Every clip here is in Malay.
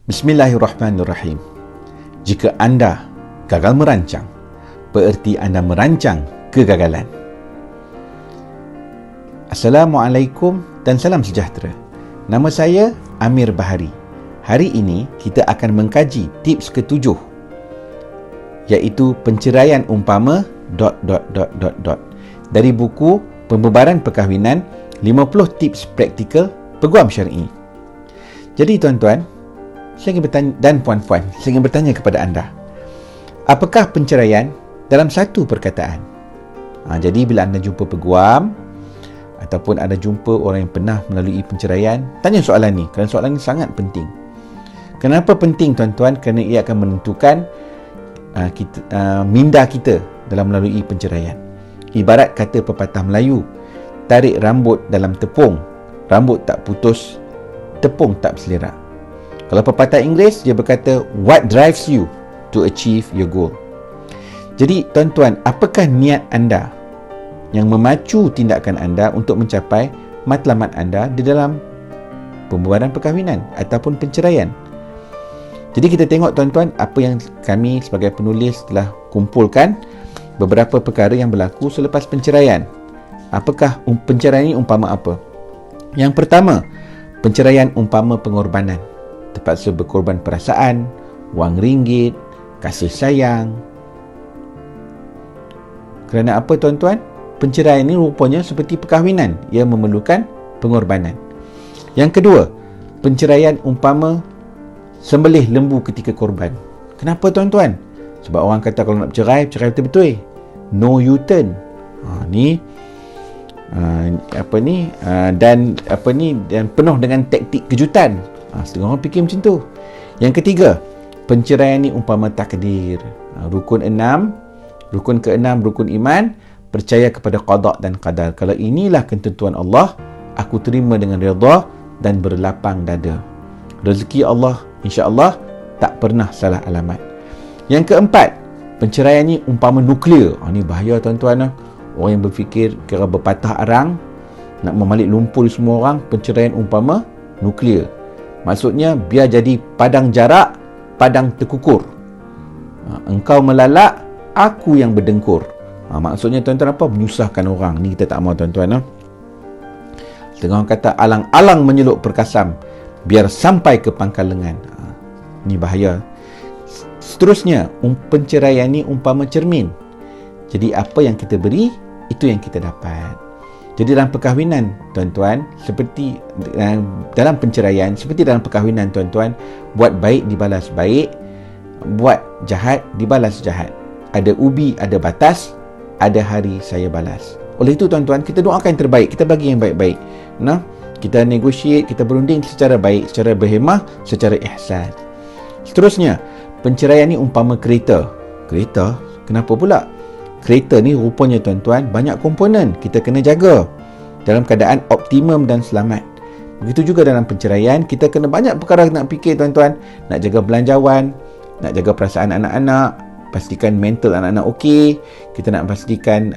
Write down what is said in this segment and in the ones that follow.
Bismillahirrahmanirrahim. Jika anda gagal merancang, bererti anda merancang kegagalan. Assalamualaikum dan salam sejahtera. Nama saya Amir Bahari. Hari ini kita akan mengkaji tips ke-7, iaitu penceraian umpama ... dari buku Pembubaran Perkahwinan 50 Tips Praktikal Peguam Syar'i. Jadi tuan-tuan, saya ingin bertanya, dan puan-puan, saya ingin bertanya kepada anda, apakah penceraian dalam satu perkataan? Jadi bila anda jumpa peguam ataupun anda jumpa orang yang pernah melalui penceraian, tanya soalan ni, kerana soalan ni sangat penting. Kenapa penting tuan-tuan? Kerana ia akan menentukan minda kita dalam melalui penceraian. Ibarat kata pepatah Melayu, tarik rambut dalam tepung, rambut tak putus, tepung tak berselerak. Kalau pepatah Inggeris, dia berkata, what drives you to achieve your goal? Jadi tuan-tuan, apakah niat anda yang memacu tindakan anda untuk mencapai matlamat anda di dalam pembubaran perkahwinan ataupun penceraian? Jadi kita tengok tuan-tuan, apa yang kami sebagai penulis telah kumpulkan, beberapa perkara yang berlaku selepas penceraian. Apakah penceraian ini umpama apa? Yang pertama, penceraian umpama pengorbanan. Terpaksa berkorban perasaan, wang ringgit, kasih sayang. Kerana apa tuan-tuan? Penceraian ini rupanya seperti perkahwinan, ia memerlukan pengorbanan. Yang kedua, penceraian umpama sembelih lembu ketika korban. Kenapa tuan-tuan? Sebab orang kata kalau nak cerai betul-betul. No U-turn. Dan penuh dengan taktik kejutan. Setengah orang fikir macam tu. Yang ketiga, penceraian ni umpama takdir. Rukun ke-6, rukun iman, percaya kepada qada dan qadar. Kalau inilah ketentuan Allah, aku terima dengan redha dan berlapang dada. Rezeki Allah, insya-Allah, tak pernah salah alamat. Yang keempat, penceraian ni umpama nuklear. Ni bahaya tuan-tuan. Orang yang berfikir kira berpatah arang, nak memalik lumpur semua orang. Penceraian umpama nuklear. Maksudnya, biar jadi padang jarak, padang terkukur. Engkau melalak, aku yang berdengkur. Maksudnya tuan-tuan apa? Menyusahkan orang. Ni kita tak mahu tuan-tuan. Setengah orang kata alang-alang menyeluk perkasam, biar sampai ke pangkal lengan. Ni bahaya. Seterusnya, penceraian ni umpama cermin. Jadi apa yang kita beri, itu yang kita dapat. Jadi dalam perkahwinan tuan-tuan, seperti dalam penceraian, seperti dalam perkahwinan tuan-tuan, buat baik dibalas baik, buat jahat dibalas jahat. Ada ubi, ada batas, ada hari saya balas. Oleh itu tuan-tuan, kita doakan yang terbaik, kita bagi yang baik-baik. Kita negotiate, kita berunding secara baik, secara berhemah, secara ihsan. Seterusnya, penceraian ni umpama kereta. Kereta? Kenapa pula? Kereta ni rupanya tuan-tuan banyak komponen, kita kena jaga dalam keadaan optimum dan selamat. Begitu juga dalam penceraian, kita kena banyak perkara nak fikir tuan-tuan. Nak jaga belanjawan, nak jaga perasaan anak-anak, pastikan mental anak-anak okey. Kita nak pastikan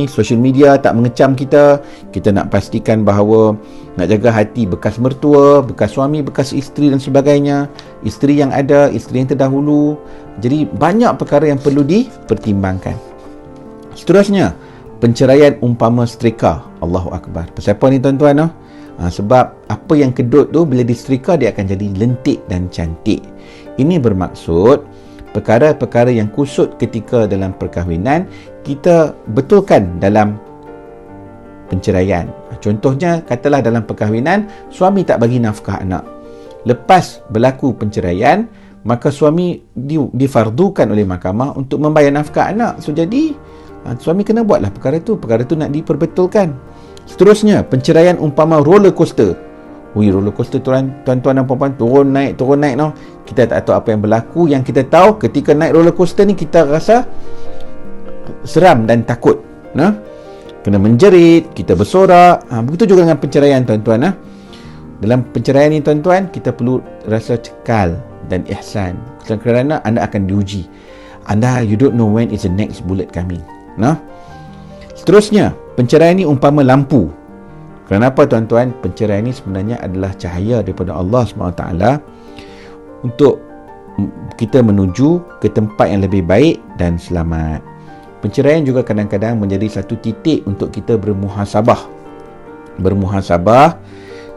social media tak mengecam kita. Kita nak pastikan bahawa nak jaga hati bekas mertua, bekas suami, bekas isteri dan sebagainya. Isteri yang ada, isteri yang terdahulu. Jadi banyak perkara yang perlu dipertimbangkan. Seterusnya, penceraian umpama setrika. Allahu Akbar. Pasal apa ni tuan-tuan? Sebab apa yang kedut tu bila disetrika dia akan jadi lentik dan cantik. Ini bermaksud perkara-perkara yang kusut ketika dalam perkahwinan kita betulkan dalam penceraian. Contohnya, katalah dalam perkahwinan suami tak bagi nafkah anak. Lepas berlaku penceraian, maka suami difardukan oleh mahkamah untuk membayar nafkah anak. So jadi suami kena buatlah perkara tu nak diperbetulkan. Seterusnya, penceraian umpama roller coaster. Roller coaster tuan-tuan dan puan-puan, turun naik kita tak tahu apa yang berlaku. Yang kita tahu, ketika naik roller coaster ni kita rasa seram dan takut. Kena menjerit, kita bersorak. Begitu juga dengan penceraian tuan-tuan. Dalam penceraian ni tuan-tuan, kita perlu rasa cekal dan ihsan, kerana anda akan diuji. You don't know when is the next bullet coming. Seterusnya, penceraian ni umpama lampu. Kenapa tuan-tuan? Penceraian ini sebenarnya adalah cahaya daripada Allah SWT untuk kita menuju ke tempat yang lebih baik dan selamat. Penceraian juga kadang-kadang menjadi satu titik untuk kita bermuhasabah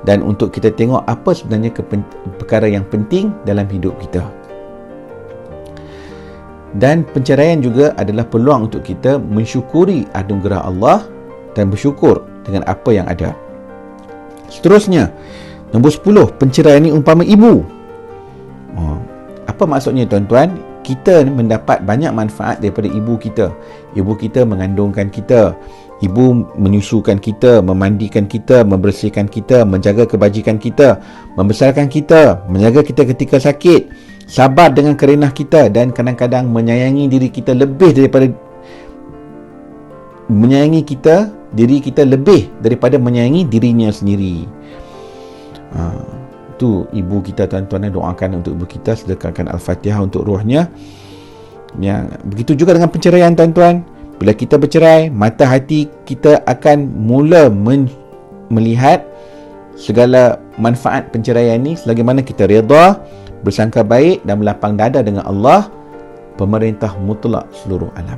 dan untuk kita tengok apa sebenarnya perkara yang penting dalam hidup kita. Dan penceraian juga adalah peluang untuk kita mensyukuri anugerah Allah dan bersyukur dengan apa yang ada. Seterusnya, nombor 10, penceraian ni umpama ibu. Apa maksudnya tuan-tuan? Kita mendapat banyak manfaat daripada ibu kita. Ibu kita mengandungkan kita, ibu menyusukan kita, memandikan kita, membersihkan kita, menjaga kebajikan kita, membesarkan kita, menjaga kita ketika sakit, sabar dengan kerenah kita, dan kadang-kadang menyayangi diri kita lebih daripada menyayangi dirinya sendiri. Itu ibu kita, tuan-tuan, doakan untuk ibu kita, sedekahkan Al-Fatihah untuk rohnya. Ya, begitu juga dengan penceraian, tuan-tuan. Bila kita bercerai, mata hati kita akan mula melihat segala manfaat penceraian ni selagi mana kita redha, bersangka baik dan berlapang dada dengan Allah, pemerintah mutlak seluruh alam.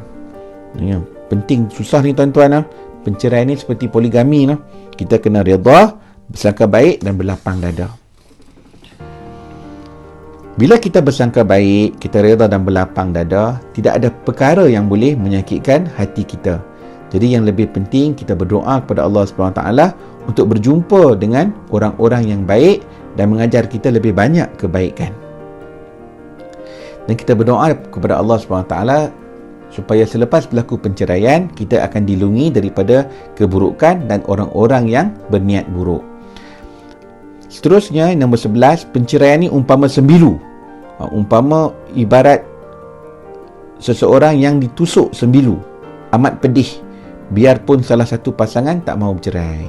Yang penting, susah ni tuan-tuan. Penceraian ni seperti poligami. Kita kena redha, bersangka baik dan berlapang dada. Bila kita bersangka baik, kita redha dan berlapang dada, tidak ada perkara yang boleh menyakitkan hati kita. Jadi yang lebih penting, kita berdoa kepada Allah SWT untuk berjumpa dengan orang-orang yang baik dan mengajar kita lebih banyak kebaikan. Dan kita berdoa kepada Allah SWT supaya selepas berlaku penceraian, kita akan dilindungi daripada keburukan dan orang-orang yang berniat buruk. Seterusnya, nombor 11, penceraian ni umpama sembilu. Umpama ibarat seseorang yang ditusuk sembilu, amat pedih, biarpun salah satu pasangan tak mahu bercerai.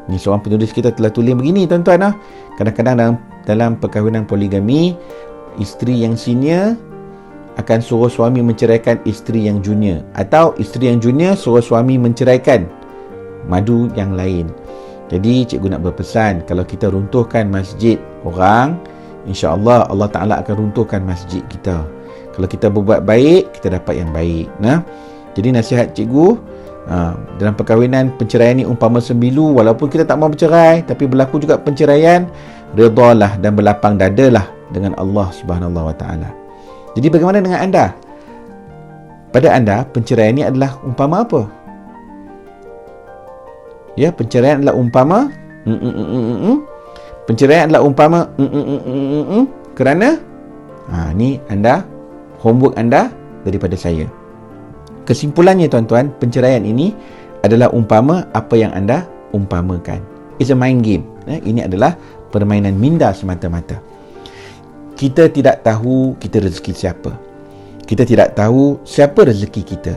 Ni seorang penulis kita telah tulis begini, tuan-tuan. Kadang-kadang dalam perkahwinan poligami, isteri yang senior akan suruh suami menceraikan isteri yang junior, atau isteri yang junior suruh suami menceraikan madu yang lain. Jadi cikgu nak berpesan, kalau kita runtuhkan masjid orang, insya-Allah Allah Ta'ala akan runtuhkan masjid kita. Kalau kita berbuat baik, kita dapat yang baik. Jadi nasihat cikgu, dalam perkahwinan, perceraian ni umpama sembilu. Walaupun kita tak mahu bercerai, tapi berlaku juga penceraian, redalah dan berlapang dadalah dengan Allah Subhanahu Wa Ta'ala. Jadi bagaimana dengan anda? Pada anda, perceraian ni adalah umpama apa? Ya, perceraian adalah umpama penceraian adalah umpama kerana ni anda, homework anda daripada saya. Kesimpulannya, tuan-tuan, penceraian ini adalah umpama apa yang anda umpamakan. It's a mind game. Ini adalah permainan minda semata-mata. Kita tidak tahu kita rezeki siapa. Kita tidak tahu siapa rezeki kita.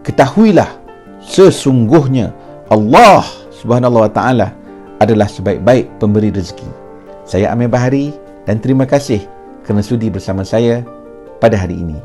Ketahuilah, sesungguhnya Allah Subhanahu Wa Ta'ala adalah sebaik-baik pemberi rezeki. Saya Amir Bahari dan terima kasih kerana sudi bersama saya pada hari ini.